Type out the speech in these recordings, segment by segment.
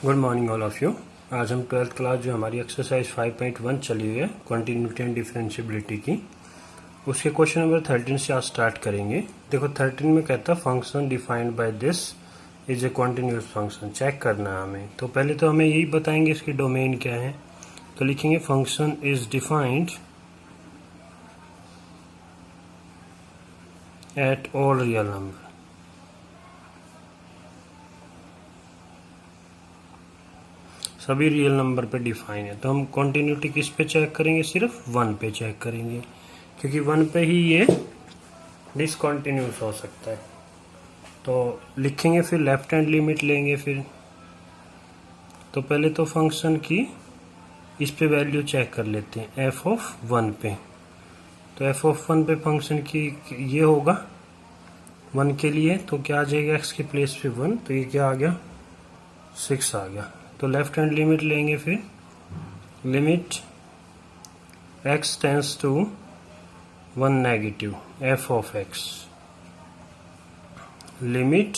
Good morning all of you. आज हम 12th class जो हमारी एक्सरसाइज 5.1 चली हुई है कॉन्टिन्यूटी एंड डिफरेंशिएबिलिटी की, उसके क्वेश्चन नंबर 13 से आज स्टार्ट करेंगे। देखो 13 में कहता है function defined by this is a continuous function. Check करना है हमें, तो पहले तो हमें यही बताएंगे इसकी डोमेन क्या है। तो लिखेंगे function is defined at all real number. सभी रियल नंबर पे डिफाइन है। तो हम कॉन्टिन्यूटी किस पे चेक करेंगे? सिर्फ 1 पे चेक करेंगे, क्योंकि 1 पे ही ये डिसकॉन्टिन्यूस हो सकता है। तो लिखेंगे, फिर लेफ्ट हैंड लिमिट लेंगे। फिर तो पहले तो फंक्शन की इस पे वैल्यू चेक कर लेते हैं, एफ ऑफ 1 पे। तो एफ ऑफ 1 पे फंक्शन की ये होगा 1 के लिए, तो क्या आ जाएगा एक्स की प्लेस पे 1, तो ये क्या आ गया 6 आ गया। तो लेफ्ट हैंड लिमिट लेंगे, फिर limit x tends to 1 negative f of x, limit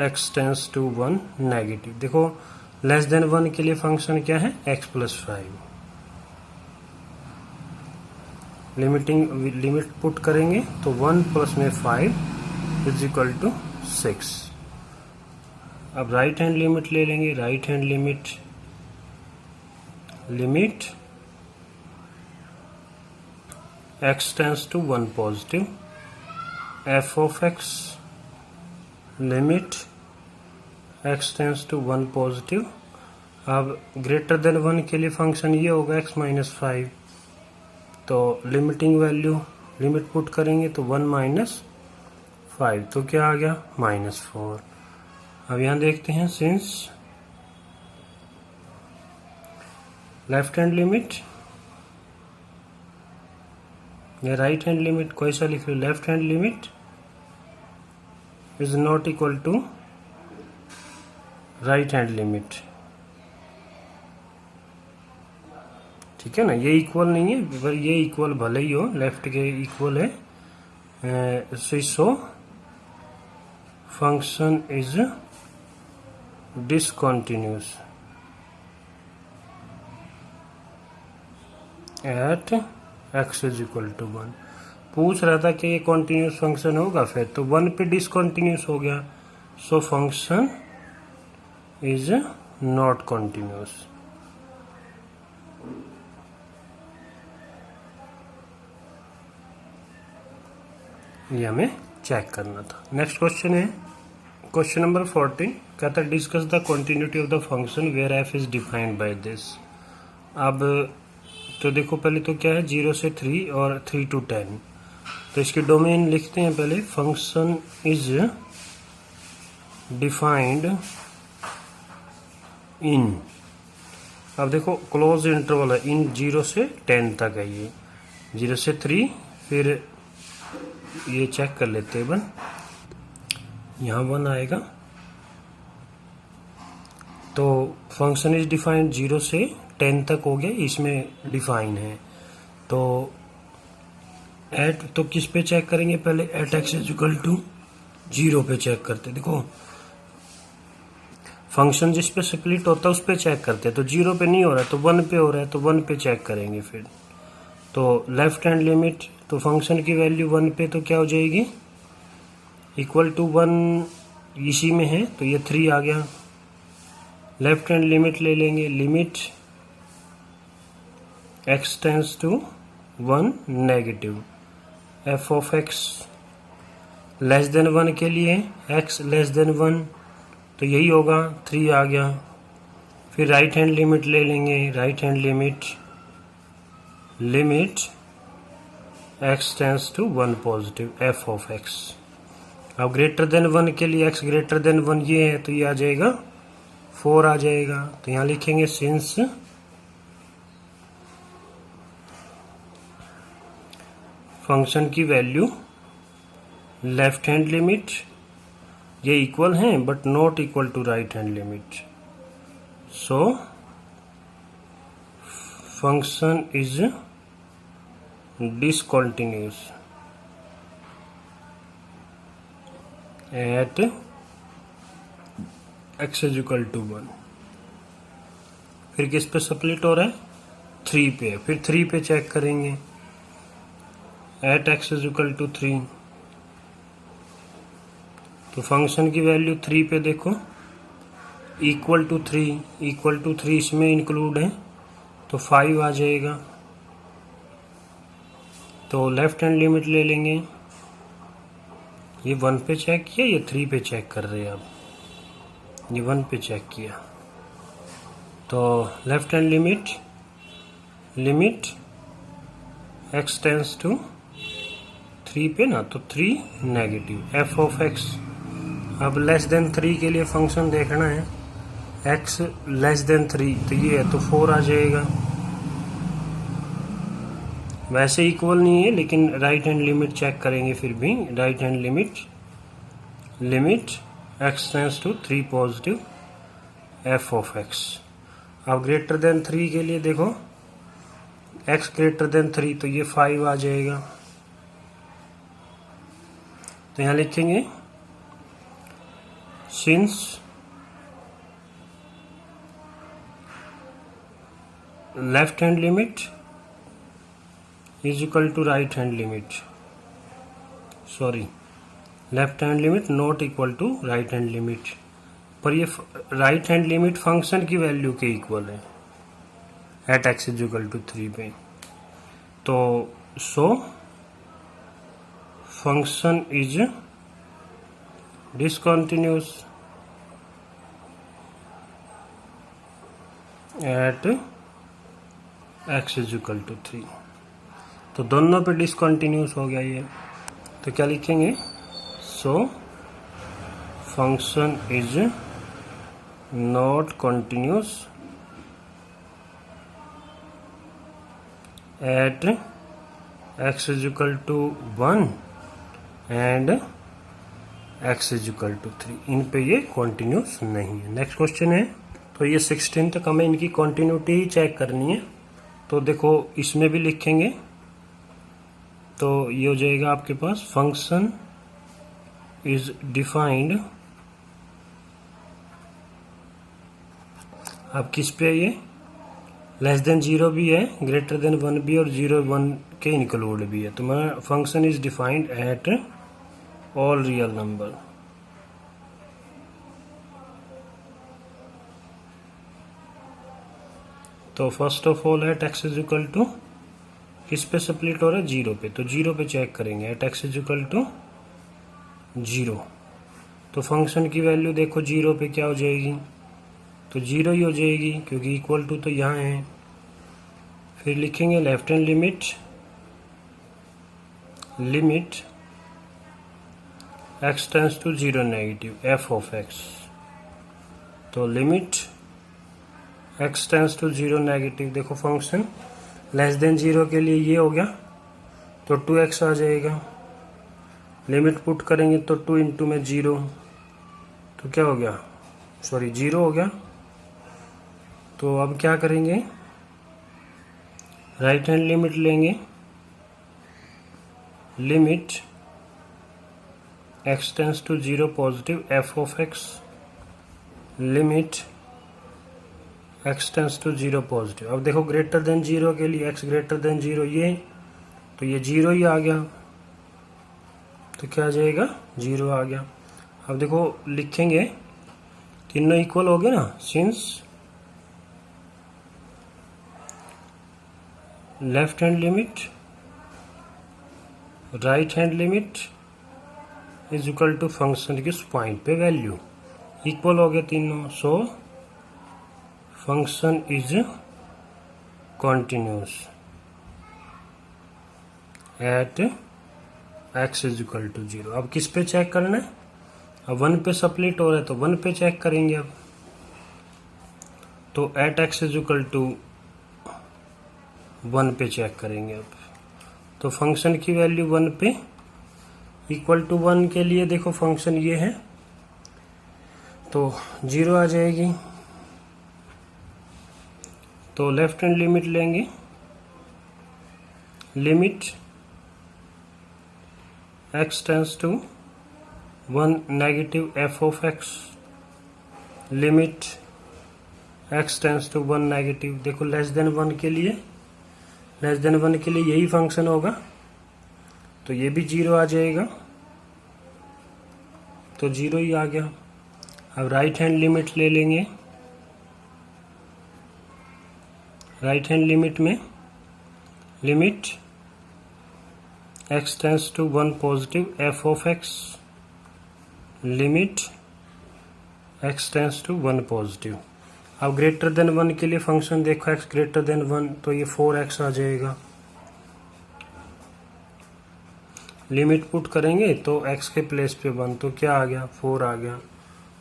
x tends to 1 negative. देखो लेस देन 1 के लिए फंक्शन क्या है, x प्लस 5। लिमिट पुट करेंगे तो 1 प्लस में 5 इज इक्वल टू 6। अब राइट हैंड लिमिट ले लेंगे। Right hand limit x tends to 1 positive f of x, limit x tends to 1 positive. अब ग्रेटर देन 1 के लिए फंक्शन ये होगा x माइनस 5। तो लिमिटिंग वैल्यू लिमिट पुट करेंगे तो 1 माइनस 5, तो क्या आ गया -4। अब यहां देखते हैं, सिंस लेफ्ट हैंड लिमिट या राइट हैंड लिमिट, कोई सा लिख लो, left hand limit is not equal to right hand limit. ठीक है ना, ये इक्वल नहीं है, पर ये इक्वल भले ही हो, लेफ्ट के इक्वल है। So function is discontinuous at x is equal to 1। पूछ रहा था कि ये कॉन्टिन्यूस फंक्शन होगा, फिर तो 1 पे डिसकंटिन्यूअस हो गया, so function is not continuous. ये हमें चेक करना था। नेक्स्ट क्वेश्चन है क्वेश्चन नंबर 14, कहता है discuss the continuity of the function where f is defined by this. अब तो देखो पहले तो क्या है, 0 से 3 और 3 to 10। तो इसकी डोमेन लिखते हैं पहले, फंक्शन इज डिफाइंड इन, अब देखो क्लोज इंटरवल है, इन 0 से 10 तक है। ये 0 से 3, फिर ये चेक कर लेते हैं 1, यहाँ 1 आएगा। तो फंक्शन इज डिफाइंड 0 से 10 तक हो गया, इसमें डिफाइन है। तो एट, तो किस पे चेक करेंगे पहले, at x is equal to 0 पे चेक करते। देखो फंक्शन जिस पे स्प्लिट होता है उस पे चेक करते हैं, तो 0 पे नहीं हो रहा है तो 1 पे हो रहा है, तो 1 पे चेक करेंगे। फिर तो लेफ्ट हैंड लिमिट, तो फंक्शन की वैल्यू 1 पे तो क्या हो जाएगी, इक्वल टू 1 इसी में है, तो ये 3 आ गया। लेफ्ट हैंड लिमिट ले लेंगे, limit x tends to 1 negative f of x, less than 1 के लिए x लेस देन 1, तो यही होगा 3 आ गया। फिर राइट हैंड लिमिट ले लेंगे। Right hand limit x tends to 1 positive f of x। अब ग्रेटर देन 1 के लिए x ग्रेटर देन 1 ये है, तो ये आ जाएगा 4 आ जाएगा। तो यहां लिखेंगे सिंस फंक्शन की वैल्यू लेफ्ट हैंड लिमिट ये इक्वल है but not equal to right hand limit, so function is discontinuous at x is equal to 1। फिर किस पे स्प्लिट हो रहा है? 3 पे। फिर 3 पे चेक करेंगे at x is equal to 3। तो फंक्शन की वैल्यू 3 पे देखो इक्वल टू 3 इसमें इंक्लूड है तो 5 आ जाएगा। तो लेफ्ट हैंड लिमिट ले लेंगे। ये 1 पे चेक किया, ये 3 पे चेक कर रहे हैं अब। ये 1 पे चेक किया तो left hand limit x tends to 3 पे ना, तो 3 नेगेटिव f ऑफ x। अब लेस देन 3 के लिए फंक्शन देखना है, x लेस देन 3 तो ये है तो 4 आ जाएगा। वैसे इक्वल नहीं है लेकिन राइट हैंड लिमिट चेक करेंगे। फिर भी right hand limit x tends to 3 positive f of x। अब ग्रेटर देन 3 के लिए देखो x ग्रेटर देन 3 तो ये 5 आ जाएगा। तो यहां लिखेंगे since left hand limit is equal to right hand limit, left hand limit not equal to right hand limit. पर ये राइट हैंड लिमिट फंक्शन की वैल्यू के इक्वल है at x is equal to 3 पे। तो so function is discontinuous at x is equal to 3। तो दोनों पे डिसकंटिन्यूअस हो गया ये। तो क्या लिखेंगे? So function is not continuous at x is equal to 1 and x is equal to 3। इन पे ये कॉन्टिन्यूस नहीं है। नेक्स्ट क्वेश्चन है, तो ये 16 तक हमें इनकी कॉन्टिन्यूटी ही चेक करनी है। तो देखो इसमें भी लिखेंगे तो ये हो जाएगा आपके पास फंक्शन इज डिफाइंड। अब किस पे ये लेस देन 0 भी है, ग्रेटर देन 1 भी, और 0 1 के इंक्लूड भी है। तो मैं function is defined at all real number. तो first of all at x is equal to किस पे स्प्लिट हो रहा है? 0 पे। तो 0 पे चेक करेंगे at x is equal to 0। तो फंक्शन की वैल्यू देखो 0 पे क्या हो जाएगी? तो 0 ही हो जाएगी क्योंकि इक्वल टू तो यहाँ है। फिर लिखेंगे left hand limit x tends to 0 negative f of x। तो limit x tends to 0 negative, देखो फंक्शन लेस देन 0 के लिए ये हो गया तो 2x आ जाएगा। लिमिट पुट करेंगे तो 2 इंटू में 0 तो क्या हो गया? 0 हो गया। तो अब क्या करेंगे? राइट हैंड लिमिट लेंगे, limit x tends to 0 positive f of x, limit x tends to 0 positive. अब देखो ग्रेटर देन 0 के लिए x ग्रेटर देन 0 ये, तो ये 0 ही आ गया। तो क्या आ जाएगा? 0 आ गया। अब देखो लिखेंगे तीनों इक्वल हो गए ना, since left hand limit right hand limit is equal to function किस पॉइंट पे वैल्यू इक्वल हो गए तीनों। So function is continuous at x is equal to 0। अब किस पे चेक करना है? अब 1 पे स्प्लिट हो रहा है तो 1 पे चेक करेंगे। अब तो at x is equal to 1 पे चेक करेंगे। अब तो फंक्शन की वैल्यू 1 पे इक्वल टू 1 के लिए देखो फंक्शन ये है तो 0 आ जाएगी। तो लेफ्ट हैंड लिमिट लेंगे, limit x tends to 1 negative f of x, limit x tends to 1 negative. देखो लेस देन 1 के लिए यही फंक्शन होगा, तो ये भी 0 आ जाएगा, तो 0 ही आ गया। अब राइट हैंड लिमिट ले लेंगे। राइट हैंड लिमिट में limit x tends to 1 positive f of x, limit x tends to 1 positive. अब ग्रेटर देन 1 के लिए फंक्शन देखो, x ग्रेटर देन 1, तो ये 4x आ जाएगा। लिमिट पुट करेंगे तो x के प्लेस पे 1, तो क्या आ गया, 4 आ गया।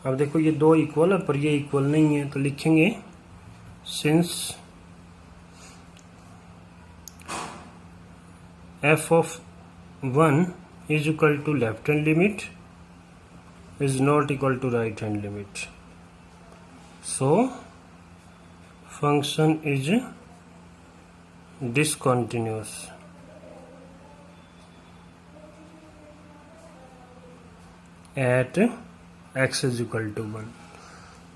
अब देखो ये दो इक्वल है पर ये इक्वल नहीं है, तो लिखेंगे since f of 1 is equal to left hand limit is not equal to right hand limit, so function is discontinuous at x is equal to 1।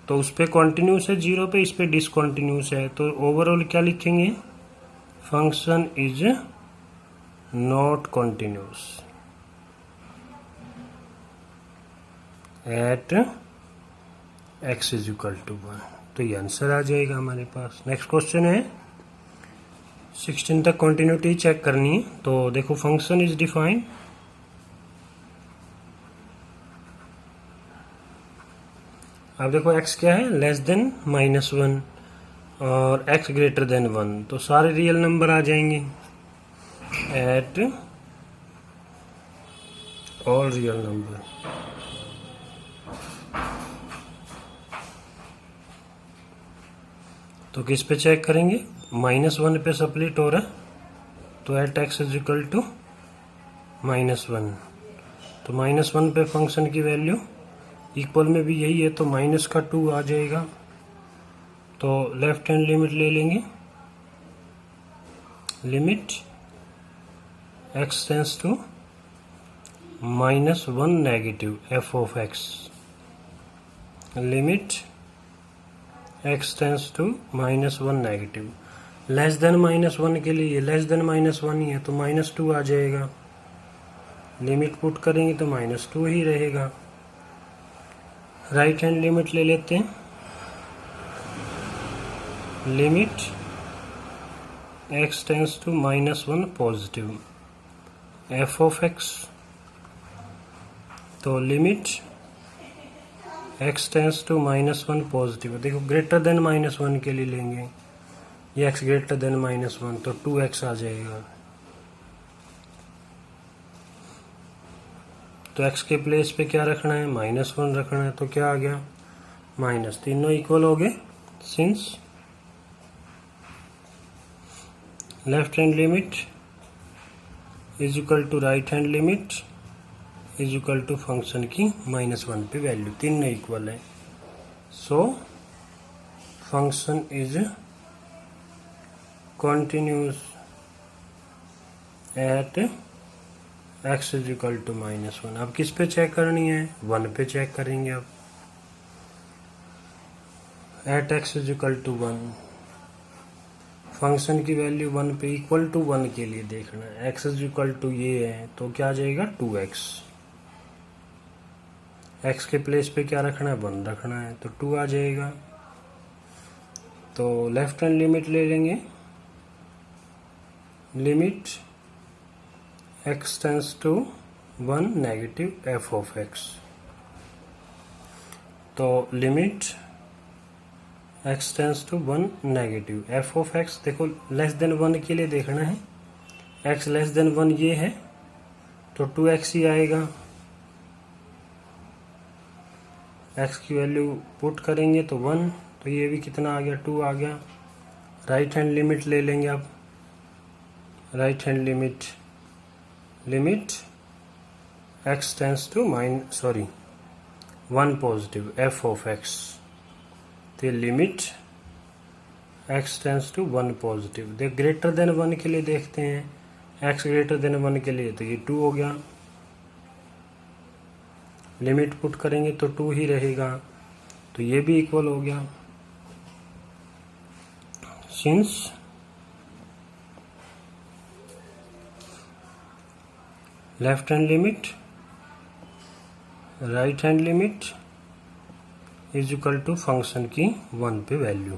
तो उस पे कॉन्टिन्यूस है 0 पे, इस पे डिसकॉन्टिन्यूस है, तो ओवरऑल क्या लिखेंगे, function is not continuous at x is equal to 1। तो ये आंसर आ जाएगा हमारे पास। नेक्स्ट क्वेश्चन है 16 तक कॉन्टिन्यूटी चेक करनी है। तो देखो फंक्शन इज डिफाइंड, अब देखो x क्या है, लेस देन -1 और x ग्रेटर देन 1, तो सारे रियल नंबर आ जाएंगे एट ऑल रियल नंबर। तो किस पे चेक करेंगे, -1 पे सप्लिट हो रहा है, तो at x is equal to -1, तो -1 पे फंक्शन की वैल्यू इक्वल में भी यही है, तो -2 आ जाएगा। तो लेफ्ट हैंड लिमिट ले लेंगे, limit x tends to -1 negative f of x, limit x tends to -1 negative. Less than -1 के लिए लेस देन -1 ही है, तो -2 आ जाएगा। लिमिट पुट करेंगे तो -2 ही रहेगा। राइट हैंड लिमिट ले लेते हैं, limit x tends to -1 positive f of x, तो limit x tends to -1 positive. देखो ग्रेटर देन -1 के लिए लेंगे, ये x ग्रेटर देन -1, तो 2x आ जाएगा। तो x के प्लेस पे क्या रखना है, -1 रखना है, तो क्या आ गया, माइनस, तीनों इक्वल हो गए। Since left hand limit is equal to right hand limit is equal to function की -1 पे वैल्यू, तीनों इक्वल है, so function is continuous at x is equal to -1। अब किस पे चेक करनी है, 1 पे चेक करेंगे। अब at x is equal to 1, function की वैल्यू 1 पे इक्वल टू 1 के लिए देखना है, x इज इक्वल टू ये है, तो क्या आ जाएगा 2x, x के प्लेस पे क्या रखना है, 1 रखना है, तो 2 आ जाएगा। तो लेफ्ट हैंड लिमिट ले लेंगे, limit x tends to 1 negative f of x, तो limit x tends to 1 negative f of x। देखो लेस देन 1 के लिए देखना है, x लेस देन 1 ये है, तो 2x ही आएगा। x की वैल्यू पुट करेंगे तो 1, तो ये भी कितना आ गया, 2 आ गया। राइट हैंड लिमिट ले लेंगे अब, right hand limit, limit x tends to 1 positive f of x, तो limit x tends to 1 positive. देख ग्रेटर देन 1 के लिए देखते हैं, x ग्रेटर देन 1 के लिए तो ये 2 हो गया, लिमिट पुट करेंगे तो 2 ही रहेगा, तो ये भी इक्वल हो गया। Since left hand limit right hand limit is equal to function की 1 पे वैल्यू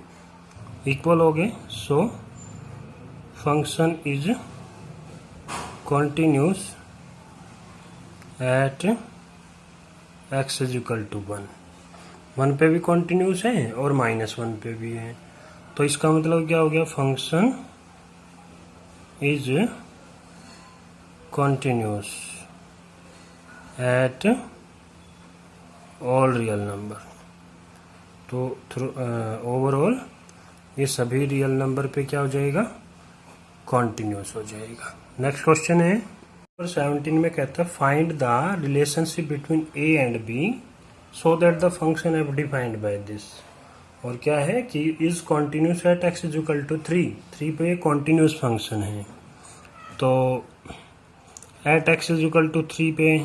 इक्वल हो गए, so function is continuous at x is equal to 1 पे भी कॉन्टिन्यूस है और -1 पे भी है। तो इसका मतलब क्या हो गया, function is continuous eight all real number. तो ओवरऑल ये सभी रियल नंबर पे क्या हो जाएगा, कॉन्टिन्यूस हो जाएगा। नेक्स्ट क्वेश्चन है नंबर 17 में कहता है find the relationship between a and b so that the function f defined by this. और क्या है कि is continuous at x is equal to 3 पे कॉन्टिन्यूस फंक्शन है। तो at x is equal to 3 पे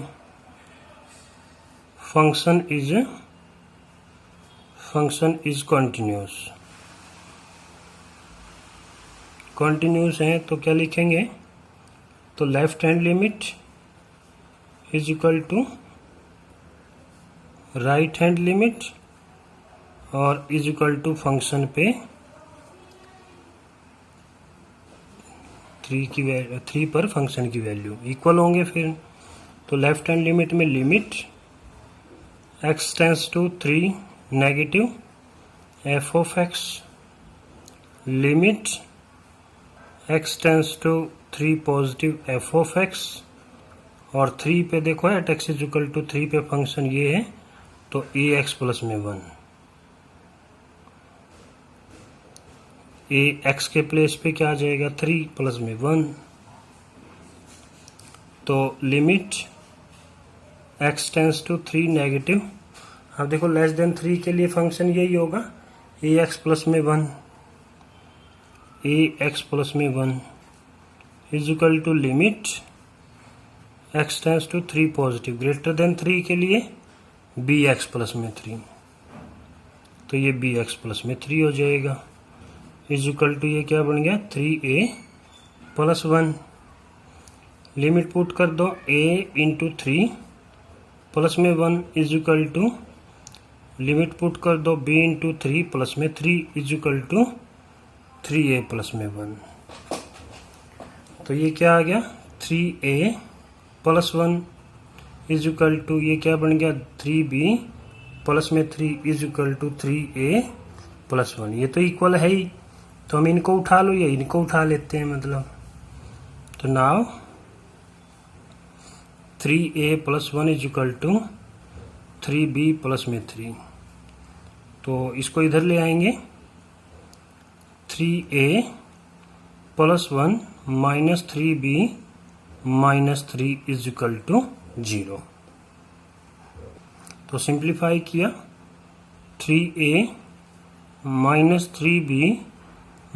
फंक्शन इज कॉन्टिन्यूस है। तो क्या लिखेंगे, तो left hand limit is equal to right hand limit और इज इक्वल टू फंक्शन पे 3 पर फंक्शन की वैल्यू इक्वल होंगे। फिर तो लेफ्ट हैंड लिमिट में limit x tends to 3 negative f of x limit x tends to 3 positive f of x और 3 पे देखो at x is equal to 3 पे फंक्शन ये है, तो ax प्लस में 1 ax के प्लेस पे क्या आ जाएगा 3 प्लस में 1। तो limit x tends to 3 negative, अब देखो लेस देन 3 के लिए फंक्शन यही होगा ax प्लस में 1 is equal to limit x tends to 3 positive greater than 3 के लिए bx प्लस में 3, तो ये bx प्लस में 3 हो जाएगा इज इक्वल टू ये क्या बन गया 3a प्लस 1। लिमिट पुट कर दो a इंटू 3 प्लस में 1 is equal to limit put कर दो b इंटू 3 प्लस में 3 is equal to 3a plus में 1। तो ये क्या आ गया 3a plus 1 is equal to ये क्या बन गया 3b प्लस में 3 is equal to 3a plus 1। ये तो इक्वल है ही, तो हम इनको उठा लो या इनको उठा लेते हैं मतलब। तो now 3a plus 1 is equal to 3b plus में 3, तो इसको इधर ले आएंगे 3a plus 1 minus 3b minus 3 is equal to 0। तो सिंप्लीफाई किया 3a minus 3b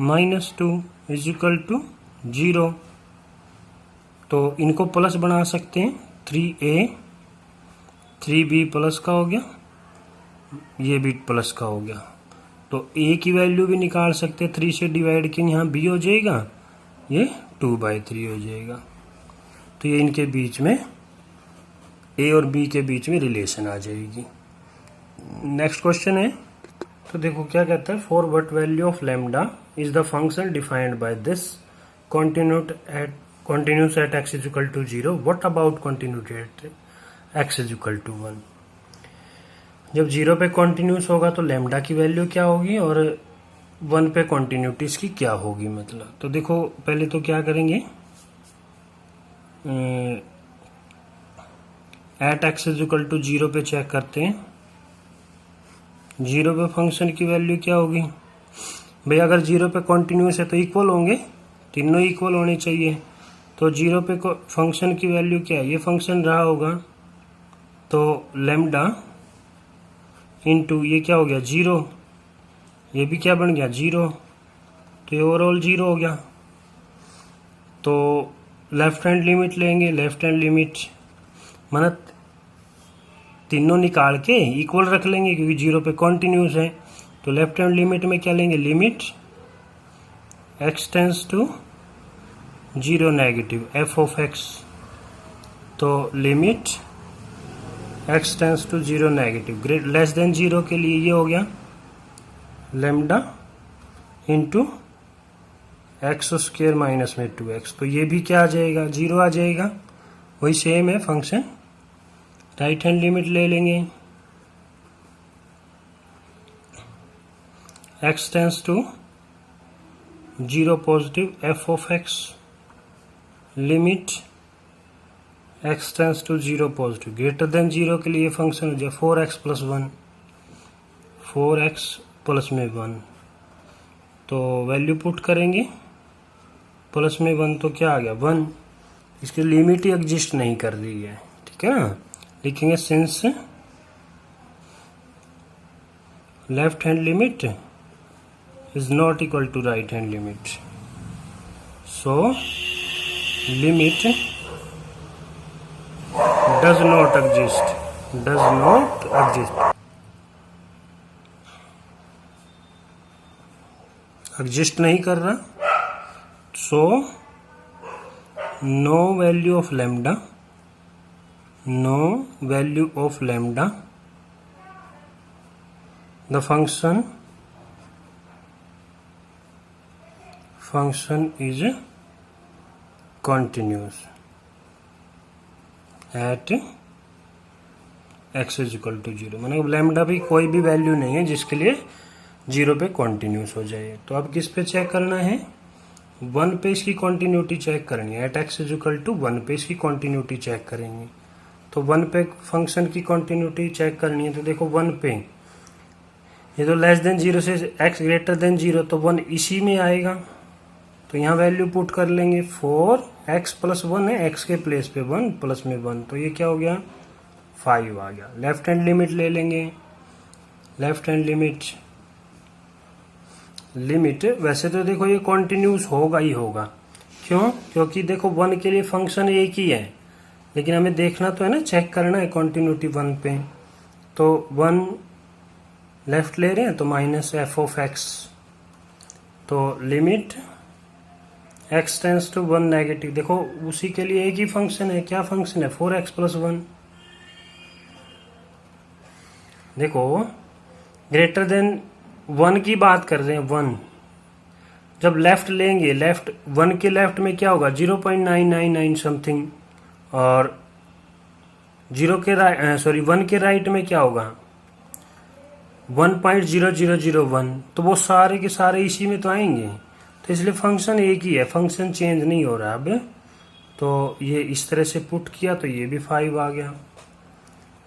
minus 2 is equal to 0। तो इनको प्लस बना सकते हैं 3a 3b प्लस का हो गया, ये भी प्लस का हो गया। तो a की वैल्यू भी निकाल सकते हैं 3 से डिवाइड किए, यहाँ b हो जाएगा, ये 2/3 हो जाएगा। तो ये इनके बीच में a और b के बीच में रिलेशन आ जाएगी। नेक्स्ट क्वेश्चन है, तो देखो क्या कहता है for what value of lambda is the function defined by this continuous at x is equal to 0, what about continuity at x is equal to 1। जब 0 पे कॉन्टिन्यूस होगा तो लैम्डा की वैल्यू क्या होगी और 1 पे कॉन्टिन्यूटी इसकी क्या होगी मतलब। तो देखो पहले तो क्या करेंगे at x is equal to 0 पे चेक करते हैं, 0 पे फंक्शन की वैल्यू क्या होगी भाई। अगर 0 पे कॉन्टिन्यूस है तो इक्वल होंगे, तीनों इक्वल होने चाहिए। तो 0 पे फंक्शन की वैल्यू क्या है, ये फंक्शन रहा होगा तो लैम्डा इंटू ये क्या हो गया 0, ये भी क्या बन गया 0, तो ये ओवरऑल 0 हो गया। तो लेफ्ट हैंड लिमिट लेंगे, लेफ्ट हैंड लिमिट माना तीनों निकाल के इक्वल रख लेंगे क्योंकि 0 पे कॉन्टिन्यूस है। तो लेफ्ट हैंड लिमिट में क्या लेंगे, limit x tends to 0 negative f of x। तो limit x tends to 0 negative less than 0 के लिए ये हो गया lambda into x square minus में 2x। तो ये भी क्या आ जाएगा, 0 आ जाएगा। वही सेम है फंक्शन। राइट हैंड लिमिट ले लेंगे x tends to 0 positive f of x limit x tends to 0 positive greater than 0 के लिए फंक्शन हो जाए 4x प्लस 1, 4x प्लस में 1। तो वैल्यू पुट करेंगे प्लस में 1 तो क्या आ गया 1। इसकी लिमिट ही एग्जिस्ट नहीं कर रही है, ठीक है ना। लिखेंगे since left hand limit is not equal to right hand limit, so limit does not exist, exist नहीं कर रहा। So no value of lambda, no value of lambda, the function is continuous at x is equal to 0। मतलब lambda भी कोई भी value नहीं है जिसके लिए 0 पे कॉन्टिन्यूस हो जाए। तो अब किस पे चेक करना है, 1 पे इसकी कॉन्टिन्यूटी चेक करनी है। At x is equal to 1 पे इसकी कॉन्टिन्यूटी चेक करेंगे। तो 1 पे फंक्शन की कॉन्टिन्यूटी चेक करनी है। तो देखो 1 पे ये तो लेस देन 0 से x ग्रेटर देन 0, तो 1 इसी में आएगा। तो यहाँ वैल्यू पुट कर लेंगे 4x प्लस 1 है, x के प्लेस पे 1 प्लस में 1, तो ये क्या हो गया 5 आ गया। लेफ्ट हैंड लिमिट ले लेंगे। लेफ्ट हैंड लिमिट वैसे तो देखो ये कॉन्टिन्यूस होगा ही होगा। क्यों, क्योंकि देखो 1 के लिए फंक्शन एक ही है, लेकिन हमें देखना तो है ना, चेक करना है कॉन्टिन्यूटी 1 पे। तो 1 लेफ्ट ले रहे हैं तो माइनस f ऑफ x। तो limit x tends to 1 negative, देखो उसी के लिए एक ही फंक्शन है। क्या फंक्शन है, 4x प्लस 1। देखो ग्रेटर देन 1 की बात कर रहे हैं। 1 जब लेफ्ट लेंगे, लेफ्ट 1 के लेफ्ट में क्या होगा 0.999 समथिंग, और 1 के राइट में क्या होगा 1.0001। तो वो सारे के सारे इसी में तो आएंगे। तो इसलिए फंक्शन एक ही है, फंक्शन चेंज नहीं हो रहा अब। तो ये इस तरह से पुट किया तो ये भी 5 आ गया।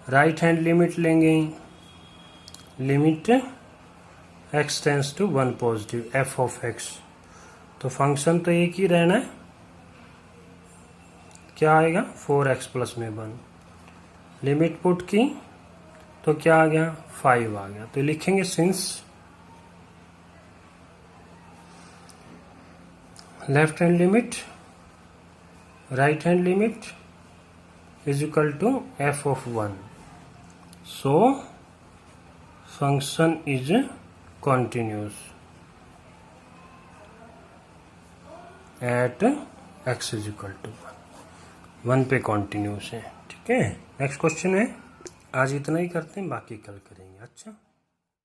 राइट हैंड लिमिट लेंगे, limit x tends to 1 positive f of x। तो फंक्शन तो एक ही रहना है, क्या आएगा 4x प्लस में 1। लिमिट पुट की तो क्या आ गया 5 आ गया। तो लिखेंगे since left hand limit right hand limit is equal to f of 1, so function is continuous at x is equal to 1 पे कॉन्टिन्यूस है। ठीक है, नेक्स्ट क्वेश्चन है। आज इतना ही करते हैं, बाकी कल करेंगे। अच्छा।